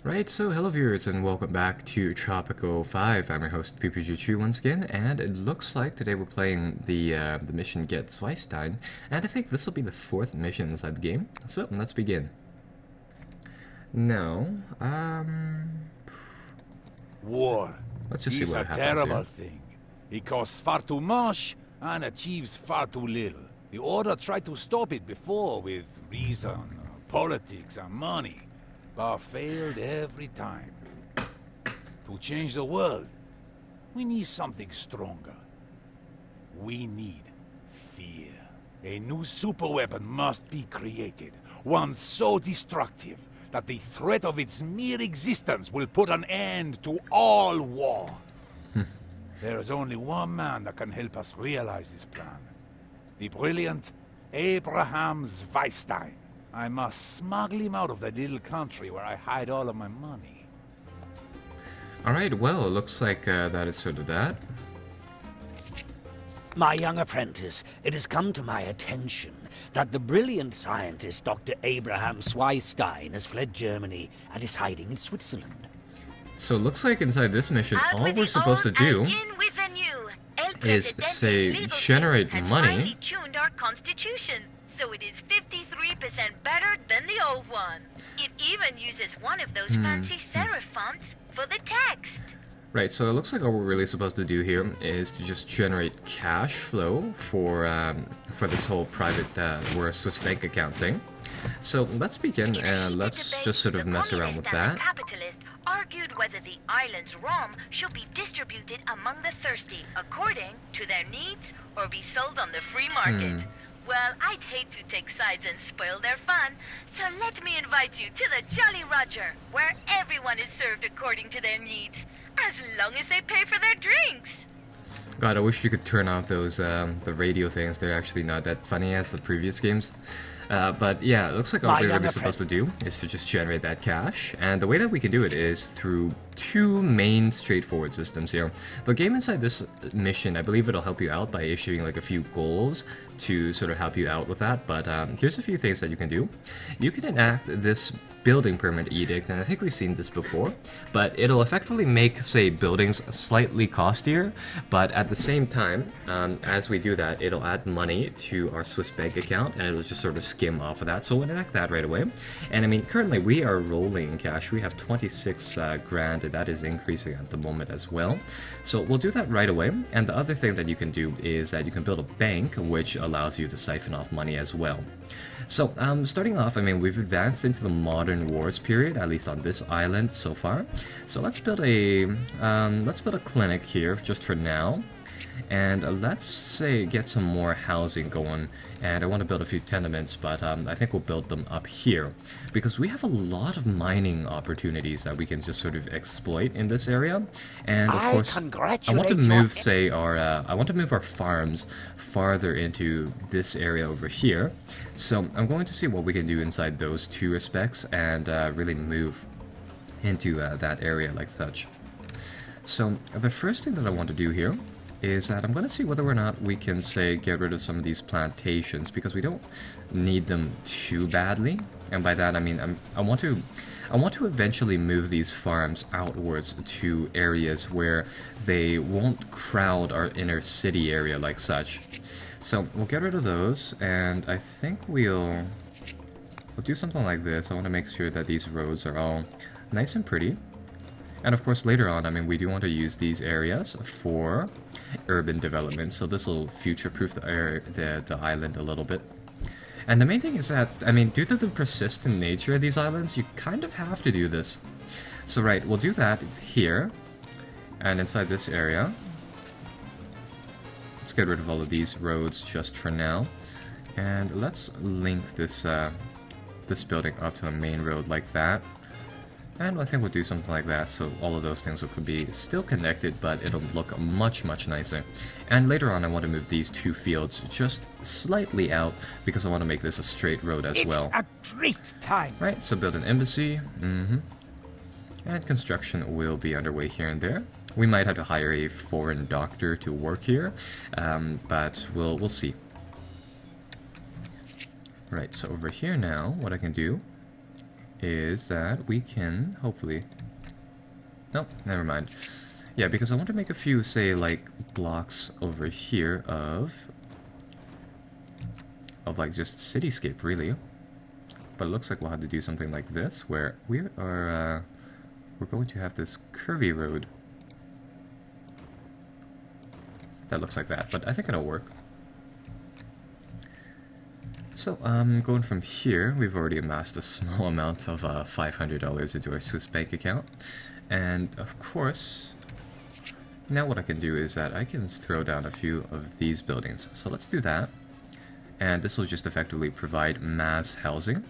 Right, so hello viewers and welcome back to Tropico 5. I'm your host PPG once again, and it looks like today we're playing the mission Get Zweistein, and I think this will be the fourth mission inside the game. So let's begin. Now, War. let's just see what a happens terrible here. thing. It costs far too much and achieves far too little. The Order tried to stop it before with reason, politics, and money, but failed every time. To change the world, we need something stronger. We need fear. A new superweapon must be created, one so destructive that the threat of its mere existence will put an end to all war. There is only one man that can help us realize this plan. The brilliant Abraham Zweistein. I must smuggle him out of the little country where I hide all of my money. Alright, well, it looks like that is sort of that. My young apprentice, it has come to my attention that the brilliant scientist Dr. Abraham Zweistein has fled Germany and is hiding in Switzerland. So it looks like inside this mission, all we're supposed to do is, say, generate money. Tuned our constitution, so it is 53% better than the old one. It even uses one of those fancy serif fonts for the text. Right, so it looks like all we're really supposed to do here is to just generate cash flow for this whole private or Swiss bank account thing. So let's begin and let's just sort of mess around with that. Capitalist argued whether the island's rum should be distributed among the thirsty according to their needs or be sold on the free market. Well, I'd hate to take sides and spoil their fun, so let me invite you to the Jolly Roger, where everyone is served according to their needs, as long as they pay for their drinks. God, I wish you could turn off those the radio things. They're actually not that funny as the previous games. But yeah, it looks like all we're really supposed to do is to just generate that cash. And the way that we can do it is through two main straightforward systems here. The game inside this mission, I believe it'll help you out by issuing like a few goals to sort of help you out with that. But here's a few things that you can do. You can enact this building permit edict, and I think we've seen this before, but it'll effectively make, say, buildings slightly costier, but at the same time, as we do that, it'll add money to our Swiss bank account, and it'll just sort of skim off of that, so we'll enact that right away. And I mean, currently we are rolling in cash. We have 26 grand, and that is increasing at the moment as well. So we'll do that right away, and the other thing that you can do is that you can build a bank, which allows you to siphon off money as well. So, starting off, I mean, we've advanced into the modern wars period, at least on this island so far. So let's build a clinic here just for now, and let's say get some more housing going. And I want to build a few tenements, but I think we'll build them up here because we have a lot of mining opportunities that we can just sort of exploit in this area. And of course, I want to move, say, I want to move our farms farther into this area over here. So I'm going to see what we can do inside those two respects and really move into that area like such. So the first thing that I want to do here is that I'm going to see whether or not we can, say, get rid of some of these plantations, because we don't need them too badly. And by that I mean I want to eventually move these farms outwards to areas where they won't crowd our inner city area like such. So we'll get rid of those, and I think we'll do something like this. I want to make sure that these roads are all nice and pretty. And of course later on, I mean, we do want to use these areas for urban development, so this will future-proof the island a little bit. And the main thing is that, I mean, due to the persistent nature of these islands, you kind of have to do this. So right, we'll do that here, and inside this area. Let's get rid of all of these roads just for now, and let's link this this building up to the main road like that. And I think we'll do something like that, so all of those things will be still connected, but it'll look much, much nicer. And later on, I want to move these two fields just slightly out, because I want to make this a straight road as well. It's a great time! Right, so build an embassy, and construction will be underway here and there. We might have to hire a foreign doctor to work here, but we'll see. Right, so over here now, what I can do is that we can hopefully... Nope, never mind. Yeah, because I want to make a few, say, like, blocks over here of like, just cityscape, really. But it looks like we'll have to do something like this, where we are, we're going to have this curvy road. That looks like that, but I think it'll work. So, going from here, we've already amassed a small amount of $500 into our Swiss bank account. And, of course, now what I can do is that I can throw down a few of these buildings. So let's do that. And this will just effectively provide mass housing.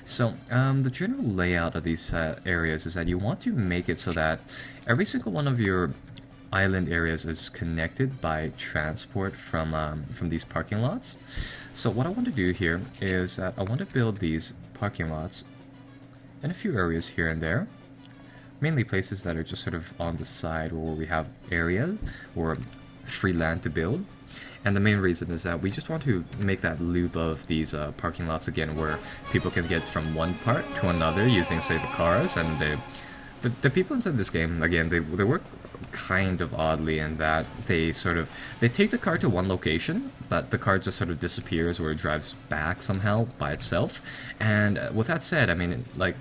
So, the general layout of these areas is that you want to make it so that every single one of your island areas is connected by transport from these parking lots. So what I want to do here is that I want to build these parking lots in a few areas here and there. Mainly places that are just sort of on the side where we have area or free land to build. And the main reason is that we just want to make that loop of these parking lots again where people can get from one part to another using, say, the cars. And the people inside this game, again, they work kind of oddly in that they take the car to one location, but the car just sort of disappears or drives back somehow by itself. And with that said, I mean, like,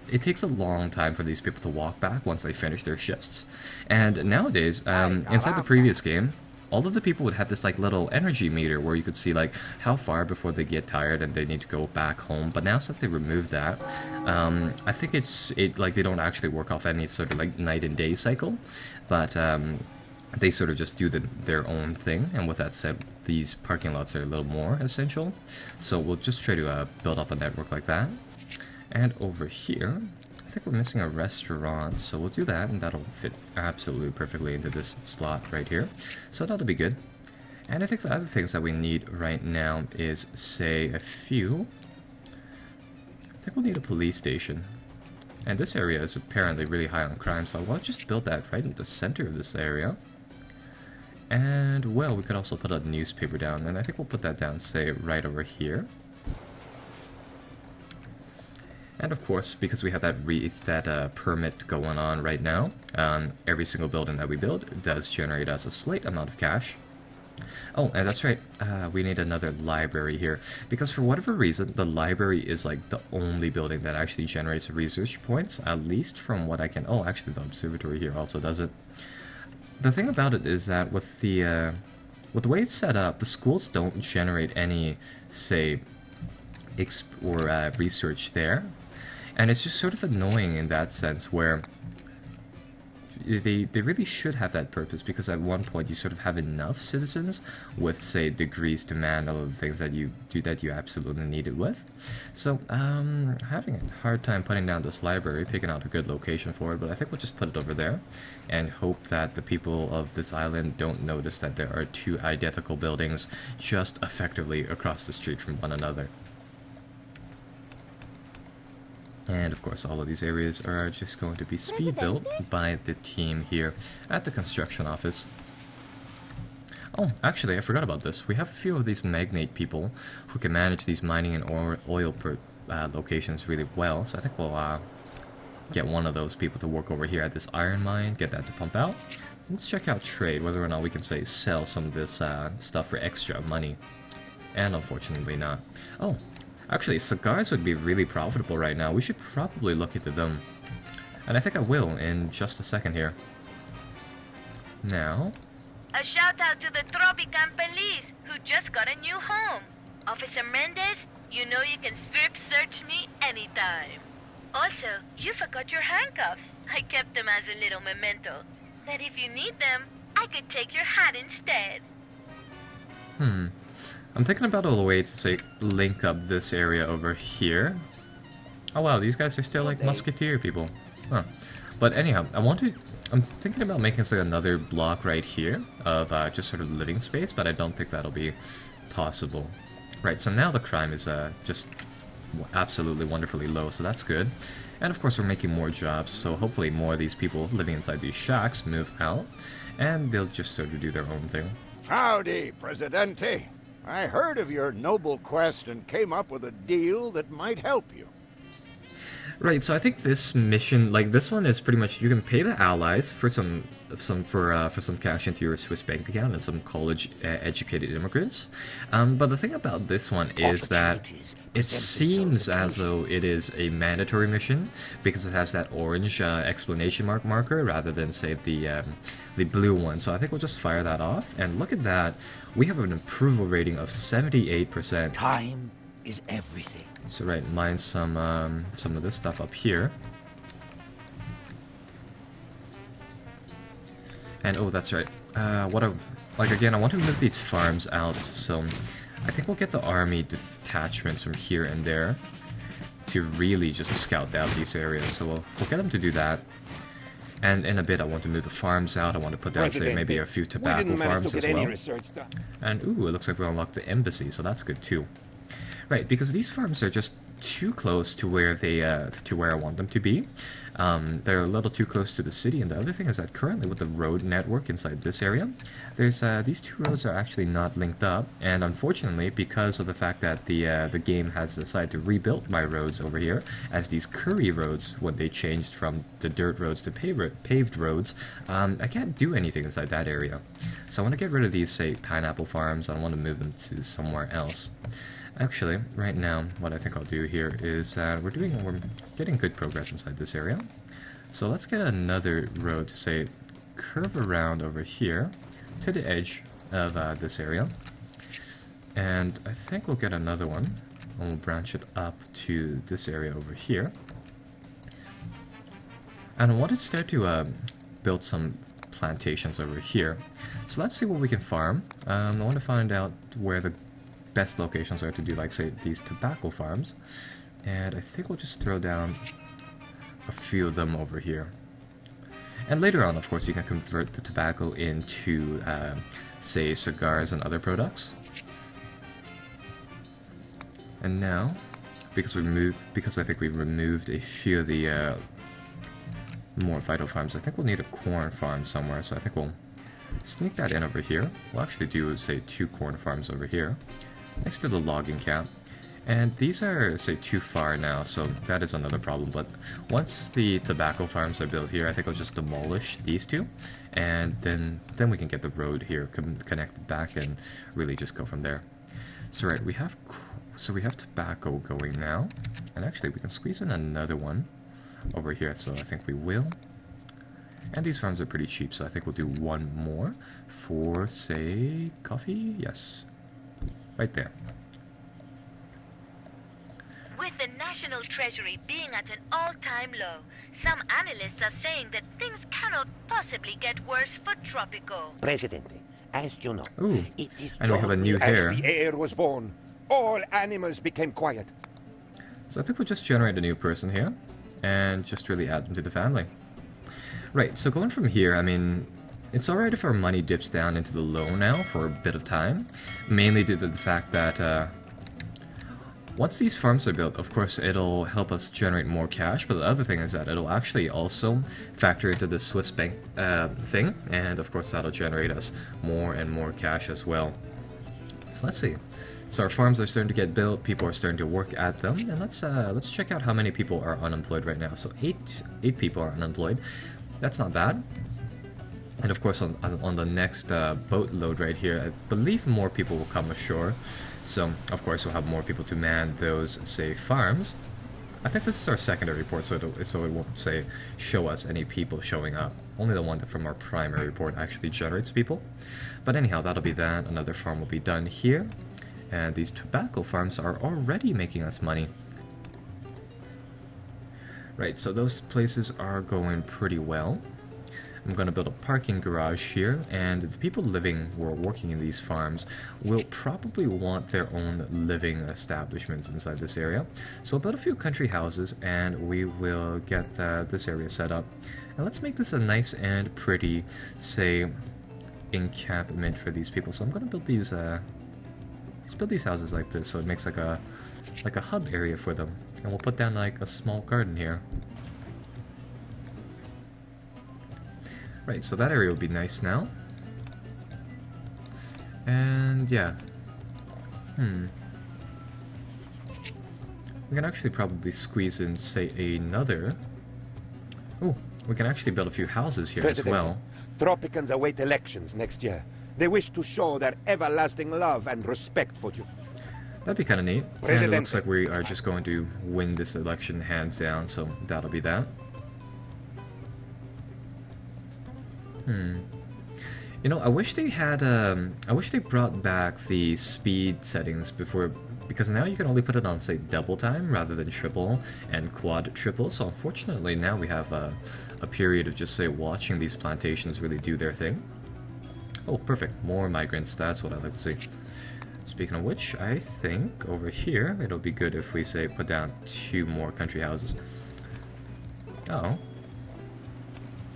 it takes a long time for these people to walk back once they finish their shifts. And nowadays, inside the previous game, all of the people would have this like little energy meter where you could see like how far before they get tired and they need to go back home. But now since they removed that, I think like they don't actually work off any sort of like night and day cycle, but they sort of just do their own thing. And with that said, these parking lots are a little more essential. So we'll just try to build up a network like that. And over here, I think we're missing a restaurant, so we'll do that, and that'll fit absolutely perfectly into this slot right here. So that'll be good. And I think the other things that we need right now is, say, a few... I think we'll need a police station. And this area is apparently really high on crime, so I want to just build that right in the center of this area. And, well, we could also put a newspaper down, and I think we'll put that down, say, right over here. And of course, because we have that permit going on right now, every single building that we build does generate us a slight amount of cash. Oh, and that's right, we need another library here. Because for whatever reason, the library is like the only building that actually generates research points, at least from what I can... Oh, actually the observatory here also does it. The thing about it is that with the way it's set up, the schools don't generate any, say, research there. And it's just sort of annoying in that sense where they really should have that purpose, because at one point you sort of have enough citizens with, say, degrees to man all of the things that you absolutely need it with. So having a hard time putting down this library, picking out a good location for it, but I think we'll just put it over there and hope that the people of this island don't notice that there are two identical buildings just effectively across the street from one another. And of course, all of these areas are just going to be speed built by the team here at the construction office. Oh, actually, I forgot about this. We have a few of these magnate people who can manage these mining and oil locations really well. So I think we'll get one of those people to work over here at this iron mine, get that to pump out. Let's check out trade, whether or not we can, say, sell some of this stuff for extra money. And unfortunately not. Oh. Actually, cigars would be really profitable right now. We should probably look into them. And I think I will in just a second here. Now... A shout out to the Tropico police, who just got a new home. Officer Mendez, you know you can strip search me anytime. Also, you forgot your handcuffs. I kept them as a little memento. But if you need them, I could take your hat instead. I'm thinking about a way to, say, link up this area over here. Oh wow, these guys are still like musketeer people. Huh. But anyhow, I'm thinking about making, say, another block right here of just sort of living space, but I don't think that'll be possible. Right, so now the crime is just absolutely wonderfully low, so that's good. And of course we're making more jobs, so hopefully more of these people living inside these shacks move out, and they'll just sort of do their own thing. Howdy, Presidente. I heard of your noble quest and came up with a deal that might help you. Right, so I think this mission, like this one, is pretty much you can pay the allies for some cash into your Swiss bank account and some college educated immigrants. But the thing about this one is that it seems as though it is a mandatory mission because it has that orange explanation marker rather than say the blue one. So I think we'll just fire that off. And look at that, we have an approval rating of 78%. Time is everything. So right, mine some of this stuff up here. And oh, that's right. Again, I want to move these farms out, so I think we'll get the army detachments from here and there to really just scout out these areas. So we'll get them to do that. And in a bit, I want to move the farms out. I want to put down, say, maybe a few tobacco farms as well. And ooh, it looks like we unlocked the embassy, so that's good too. Right, because these farms are just too close to where they to where I want them to be. They're a little too close to the city, and the other thing is that currently with the road network inside this area, there's these two roads are actually not linked up, and unfortunately, because of the fact that the game has decided to rebuild my roads over here as these curry roads when they changed from the dirt roads to paved roads, I can't do anything inside that area. So I want to get rid of these, say, pineapple farms. I want to move them to somewhere else. Actually, right now, what I think I'll do here is we're getting good progress inside this area. So let's get another road to, say, curve around over here to the edge of this area. And I think we'll get another one, and we'll branch it up to this area over here. And I want to start to build some plantations over here. So let's see what we can farm. I want to find out where the best locations are to do, like, say, these tobacco farms, and I think we'll just throw down a few of them over here. And later on, of course, you can convert the tobacco into say, cigars and other products. And now, because I think we've removed a few of the more vital farms, I think we'll need a corn farm somewhere, so I think we'll sneak that in over here. We'll actually do, say, 2 corn farms over here next to the logging camp. And these are, say, too far now, so that is another problem. But once the tobacco farms are built here, I think I'll just demolish these 2, and then we can get the road here connected back and really just go from there. So right, we have tobacco going now, and actually we can squeeze in another one over here, so I think we will. And these farms are pretty cheap, so I think we'll do one more for, say, coffee? Yes. Right there. With the national treasury being at an all-time low, some analysts are saying that things cannot possibly get worse for Tropico. Presidente, as you know, it is and we have a new heir. As the heir was born, all animals became quiet. So I think we'll just generate a new person here, and just really add them to the family. Right, so going from here, I mean, it's alright if our money dips down into the low now for a bit of time, mainly due to the fact that once these farms are built, of course, it'll help us generate more cash, but the other thing is that it'll actually also factor into the Swiss bank thing, and of course that'll generate us more and more cash as well. So let's see. So our farms are starting to get built, people are starting to work at them, and let's check out how many people are unemployed right now. So eight people are unemployed. That's not bad. And of course on the next boat load right here, I believe more people will come ashore. So of course we'll have more people to man those, say, farms. I think this is our secondary report, so it won't, say, show us any people showing up. Only the one from our primary report actually generates people. But anyhow, that'll be that. Another farm will be done here. And these tobacco farms are already making us money. Right, so those places are going pretty well. I'm going to build a parking garage here, and the people living or working in these farms will probably want their own living establishments inside this area. So I'll build a few country houses, and we will get this area set up. And let's make this a nice and pretty, say, encampment for these people. So I'm going to build these houses like this, so it makes like a hub area for them. And we'll put down like a small garden here. Right, so that area will be nice now. And yeah. we can actually probably squeeze in, say, another... Oh, we can actually build a few houses here as well. Tropicans await elections next year. They wish to show their everlasting love and respect for you. That'd be kind of neat. And it looks like we are just going to win this election hands down, so that'll be that. You know, I wish they had, I wish they brought back the speed settings before, because now you can only put it on, say, double time rather than triple and quad triple, so unfortunately now we have a period of just, say, watching these plantations really do their thing. Oh, perfect. More migrants, that's what I like to see. Speaking of which, I think over here it'll be good if we, say, put down 2 more country houses. Oh.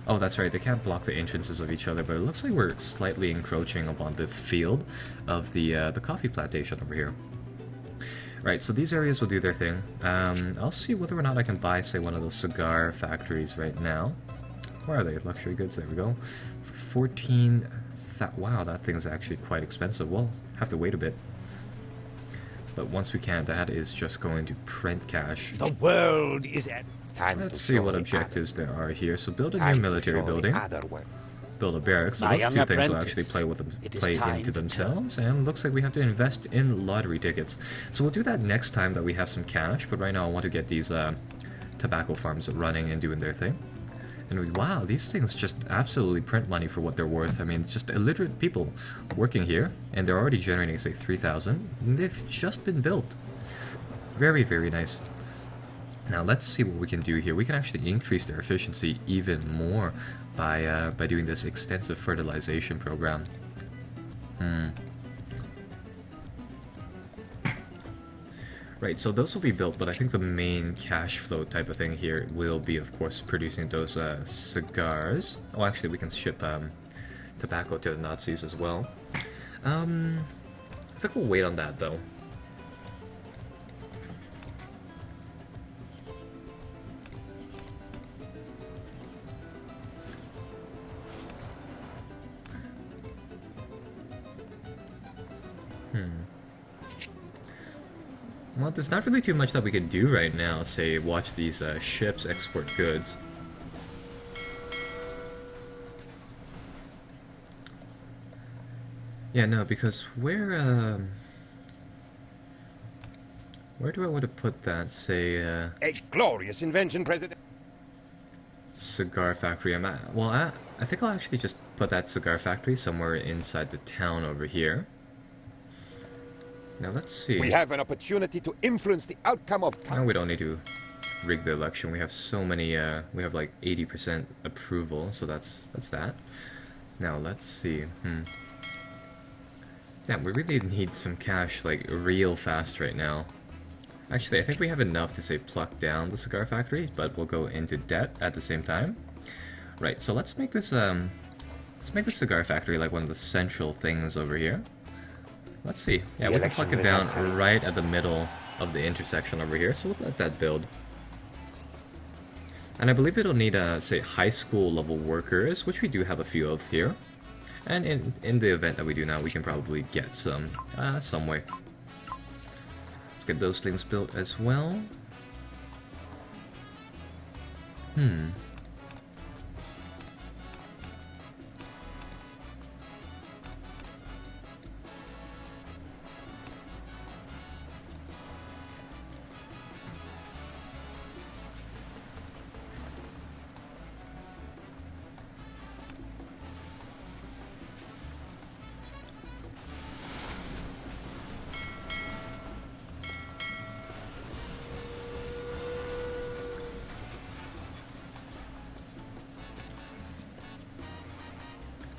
Oh, that's right, they can't block the entrances of each other, but it looks like we're slightly encroaching upon the field of the coffee plantation over here. Right, so these areas will do their thing. I'll see whether or not I can buy, say, one of those cigar factories right now. Where are they? Luxury goods, there we go. For 14... Wow, that thing's actually quite expensive. We'll have to wait a bit. But once we can, that is just going to print cash. The world is at... Let's see what objectives there are here. So build a new military building. Build a barracks. So those 2 things will actually play into themselves. And looks like we have to invest in lottery tickets. So we'll do that next time that we have some cash. But right now I want to get these tobacco farms running and doing their thing. And wow, these things just absolutely print money for what they're worth. I mean, it's just illiterate people working here, and they're already generating, say, 3,000, and they've just been built. Very, very nice. Now, let's see what we can do here. We can actually increase their efficiency even more by doing this extensive fertilization program. Right, so those will be built, but I think the main cash flow type of thing here will be, of course, producing those cigars. Oh, actually, we can ship tobacco to the Nazis as well. I think we'll wait on that, though. Well, there's not really too much that we can do right now, say, watch these ships export goods. Yeah, no, because where do I want to put that, say, A glorious invention, President. Cigar factory. I think I'll actually just put that cigar factory somewhere inside the town over here. Now let's see. We have an opportunity to influence the outcome of... Now we don't need to rig the election. We have so many, we have like 80% approval, so that's that. Now let's see. Yeah, we really need some cash, like, real fast right now. Actually, I think we have enough to, say, pluck down the cigar factory, but we'll go into debt at the same time. Right, so let's make this, the cigar factory like one of the central things over here. Let's see. Yeah, we can pluck it down right at the middle of the intersection over here, so we'll let that build. And I believe it'll need, say, high school level workers, which we do have a few of here. And in the event that we do now, we can probably get some way. Let's get those things built as well.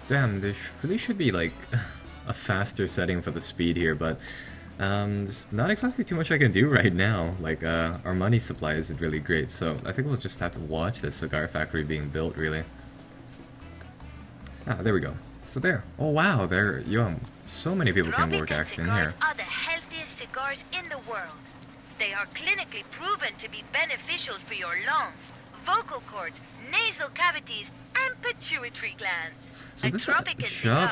Damn, there really should be, like, a faster setting for the speed here, but there's not exactly too much I can do right now. Like, our money supply isn't really great, so I think we'll just have to watch the cigar factory being built, really. Ah, there we go. So there. Oh, wow, there, so many people can work actually in here. Tropican cigars are the healthiest cigars in the world. They are clinically proven to be beneficial for your lungs, vocal cords, nasal cavities, and pituitary glands. So this shop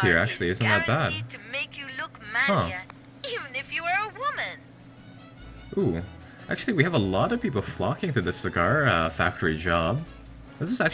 here actually isn't that bad. To make you look manlier, even if you are a woman. Ooh, Actually, we have a lot of people flocking to the cigar factory job. This is actually